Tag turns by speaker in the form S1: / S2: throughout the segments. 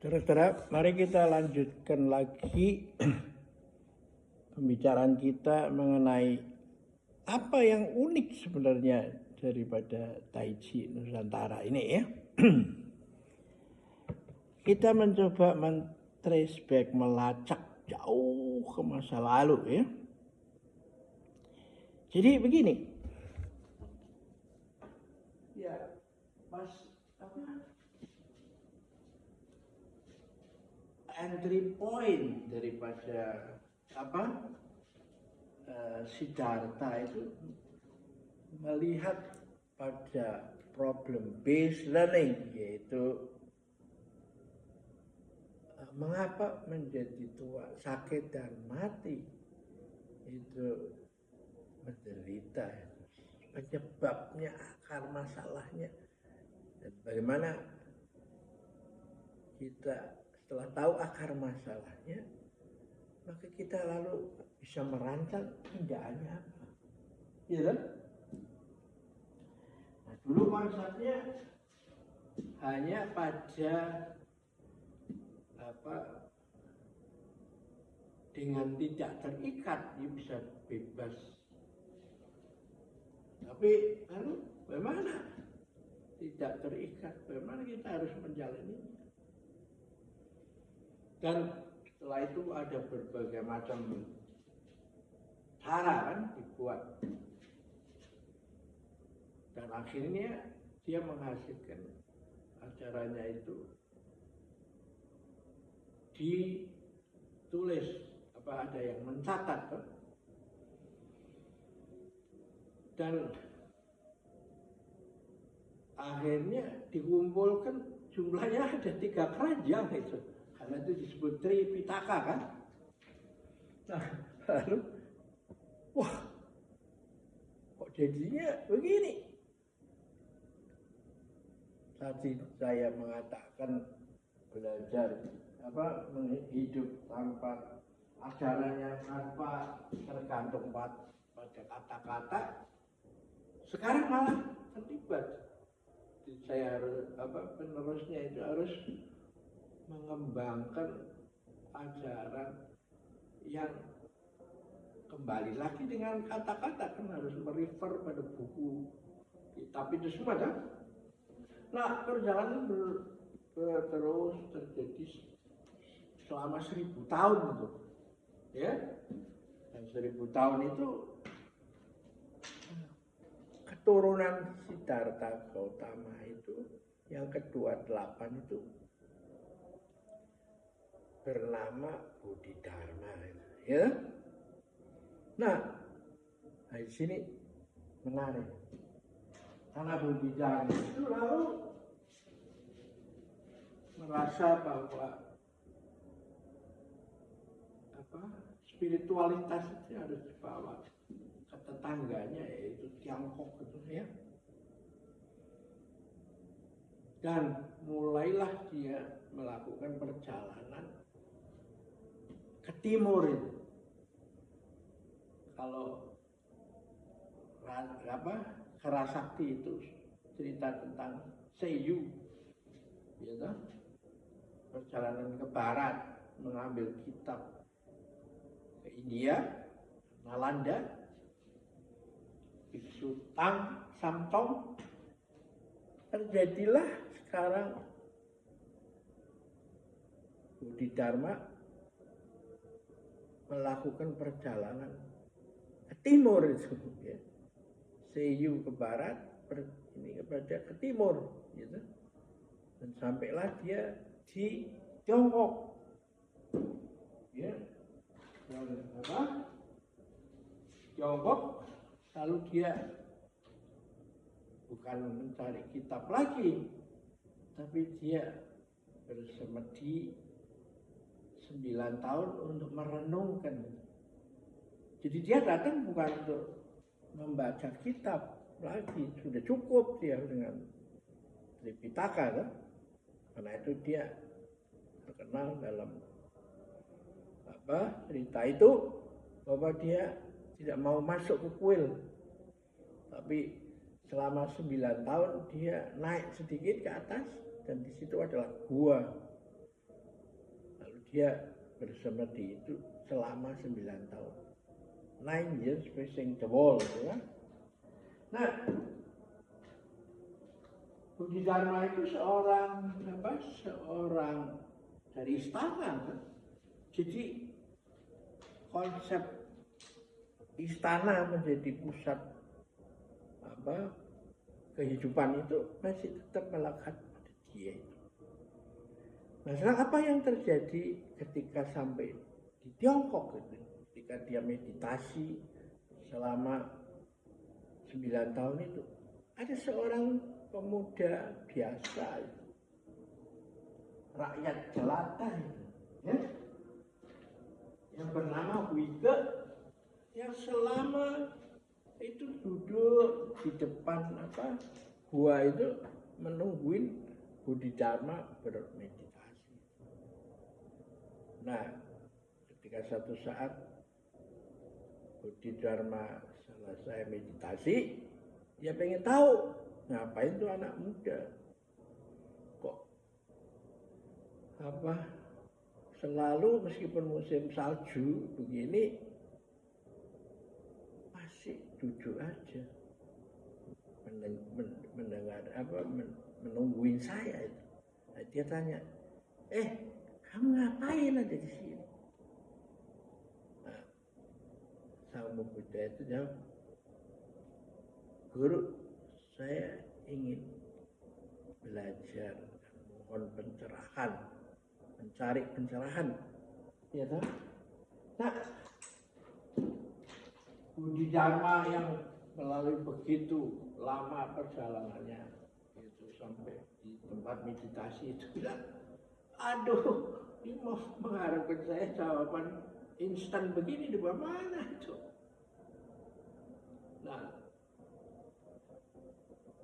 S1: Saudara-saudara, mari kita lanjutkan lagi pembicaraan kita mengenai apa yang unik sebenarnya daripada Tai Chi Nusantara ini ya. Kita mencoba men-trace back, melacak jauh ke masa lalu ya. Jadi begini. Ya, pas entry point daripada Siddhartha itu melihat pada problem based learning, yaitu mengapa menjadi tua, sakit dan mati itu menderita, penyebabnya, akar masalahnya, dan bagaimana kita setelah tahu akar masalahnya, maka kita lalu bisa merancang tindakannya apa, ya kan? Nah, dulu konsepnya hanya pada dengan tidak terikat, dia bisa bebas. Tapi lalu bagaimana tidak terikat? Bagaimana kita harus menjalaninya? Dan setelah itu ada berbagai macam cara kan dibuat. Dan akhirnya dia menghasilkan acaranya itu ditulis, ada yang mencatat kan? Dan akhirnya dikumpulkan, jumlahnya ada 3 keranjang itu, karena itu disebut Tripitaka kan. Nah lalu wah, kok jadinya begini. Tadi saya mengatakan belajar hidup tanpa ajarannya, tanpa tergantung pada kata-kata. Sekarang malah terlibat. Saya harus penerusnya itu harus mengembangkan ajaran yang kembali lagi dengan kata-kata, kan harus merefer pada buku, kitab itu semua kan. Nah, perjalanan terus terjadi selama 1000 tahun itu, ya. Dan 1000 tahun itu keturunan Siddhartha Gautama itu yang ke-28 itu bernama Bodhidharma, ya. Nah, di sini menarik. Karena Bodhidharma itu lalu merasa bahwa spiritualitas itu harus dibawa ke tetangganya, yaitu Tiongkok gitu ya. Dan mulailah dia melakukan perjalanan ke timur itu. Kalau Kerasakti itu cerita tentang Seiyu, ya, perjalanan ke barat mengambil kitab ke India, Nalanda, Biksu Tang Samtong. Terjadilah sekarang Bodhidharma melakukan perjalanan ke timur itu, ya. Seiyu ke barat, ini ke timur, gitu. Dan sampailah dia di Tiongkok, ya. Tiongkok, lalu dia bukan mencari kitab lagi, tapi dia bersemedi 9 tahun untuk merenungkan. Jadi dia datang bukan untuk membaca kitab lagi, sudah cukup dia dengan Tripitaka kan. Karena itu dia terkenal dalam cerita itu bahwa dia tidak mau masuk ke kuil, tapi selama 9 tahun dia naik sedikit ke atas, dan di situ adalah gua. dia bersemedi itu selama 9 tahun. 9 years facing the wall, ya. Nah, Bodhidharma itu seorang dari istana, kan? Jadi konsep istana menjadi pusat kehidupan itu masih tetap melekat pada dia. Masalah apa yang terjadi ketika sampai di Tiongkok gitu, ketika dia meditasi selama 9 tahun itu, ada seorang pemuda biasa itu, rakyat jelata itu, ya, yang bernama Huike, yang selama itu duduk di depan gua itu menungguin Bodhidharma bermeditasi. Nah, ketika satu saat Bodhidharma selesai meditasi, dia pengen tahu ngapain tuh anak muda kok selalu meskipun musim salju begini masih duduk aja mendengar menungguin saya itu. Nah, dia tanya, kamu ngapain ada di sini? Nah, sang Buddha itu jawab, Guru, saya ingin belajar, mohon pencerahan, mencari pencerahan, ya toh? Nah, Bodhidharma yang melalui begitu lama perjalanannya itu sampai di tempat meditasi itu bilang, aduh, ini mau mengharapkan saya jawaban instan begini di bawah mana itu? Nah,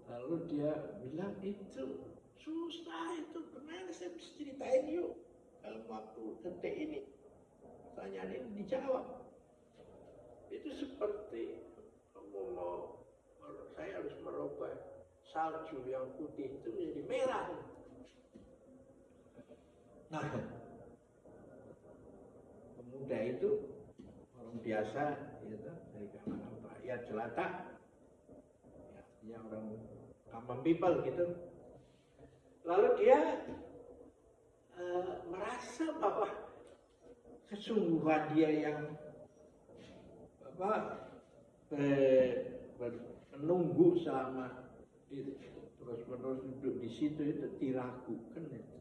S1: lalu dia bilang itu susah itu, gimana saya bisa ceritain yuk dalam waktu detik ini, pertanyaan ini dijawab. Itu seperti saya harus merubah salju yang putih itu menjadi merah. Nah, pemuda itu orang biasa, ya, dari kalangan rakyat jelata, ya, dia orang common people gitu. Lalu dia merasa bahwa kesungguhan dia yang menunggu selama itu terus-menerus duduk di situ itu diragukan itu.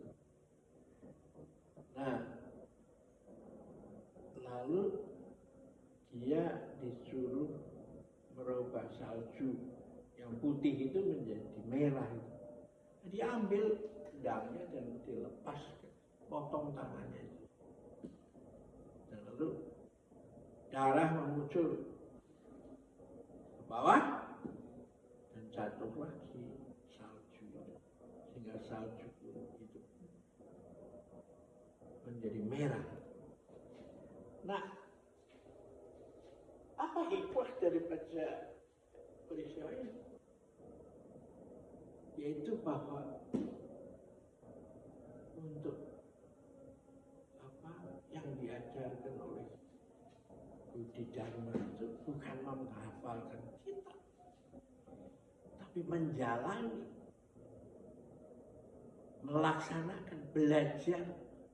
S1: Nah, lalu dia disuruh merubah salju yang putih itu menjadi merah itu. Dia ambil pedangnya dan dilepas, potong tangannya itu. Dan lalu darah memuncul ke bawah dan jatuh lagi salju, sehingga salju itu menjadi merah. Nah, apa hikmah daripada peristiwa ini? Yaitu bahwa untuk yang diajarkan oleh Bodhidharma itu bukan menghafalkan kitab, tapi menjalani, melaksanakan, belajar,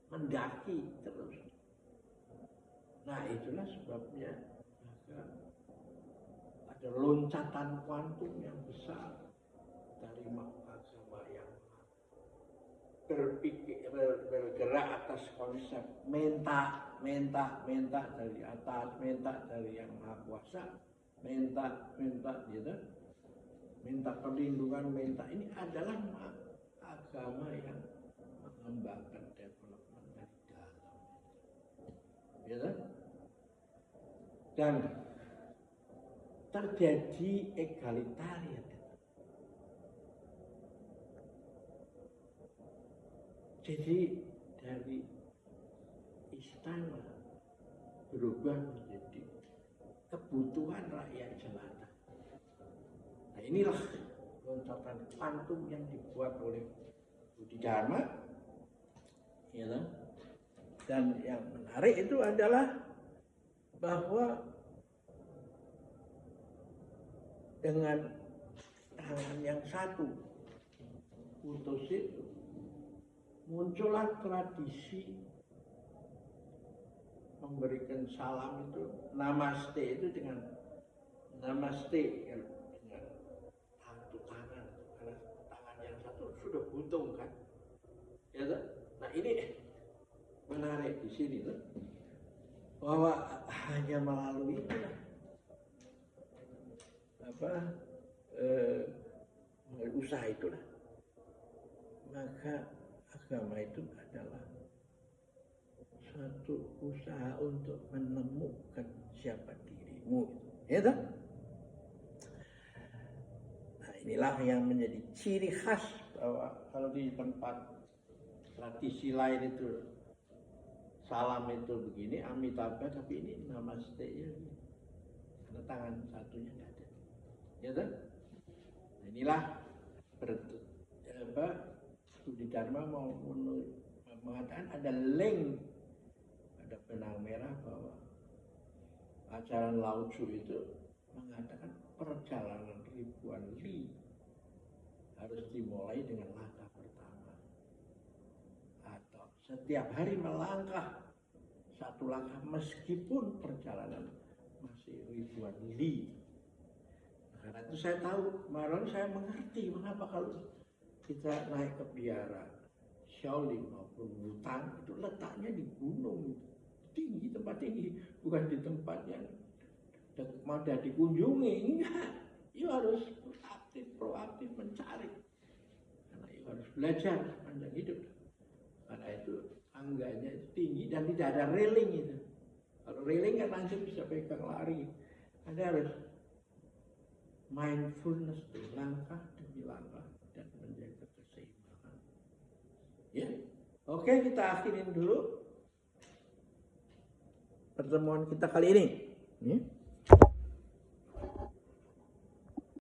S1: mendaki terus. Nah, itulah sebabnya ada loncatan kuantum yang besar dari agama yang bergerak atas konsep minta dari atas, minta dari yang maha kuasa, minta gitu, minta perlindungan, minta. Ini adalah agama yang mengembangkan development dari dalam, gitu. Dan terjadi egalitarian. Jadi dari istana berubah menjadi kebutuhan rakyat jelata. Nah, inilah loncatan kuantum yang dibuat oleh Bodhidharma, ya, Dan yang menarik itu adalah bahwa dengan tangan yang satu putus itu muncullah tradisi memberikan salam itu, namaste itu dengan namaste dengan satu tangan, karena tangan yang satu sudah buntung kan, ya kan? Nah ini menarik di sini tuh, bahwa hanya melalui itulah usaha itulah, maka agama itu adalah satu usaha untuk menemukan siapa dirimu, ya kan? Nah inilah yang menjadi ciri khas, bahwa kalau di tempat tradisi lain itu salam itu begini, amitabha, tapi ini namaste ya, karena tangan satunya nggak ada, ya kan? Nah, inilah studi Dharma mau mengatakan ada link, ada benang merah bahwa ajaran Lao Tzu itu mengatakan perjalanan ribuan li harus dimulai dengan langkah pertama, atau setiap hari melangkah satu langkah meskipun perjalanan masih ribuan li. Karena itu saya tahu, malah saya mengerti mengapa kalau kita naik ke biara Shaolin maupun Wutang itu letaknya di gunung tinggi, tempat tinggi, bukan di tempat yang mudah dikunjungi. Enggak, you harus proaktif mencari, karena you harus belajar sepanjang hidup. Karena itu tangganya itu tinggi dan tidak ada railing itu. Kalau railing kan langsung bisa pegang lari. Anda harus mindfulness, langkah demi langkah dan menjaga keseimbangan. Ya, oke, kita akhirin dulu pertemuan kita kali ini.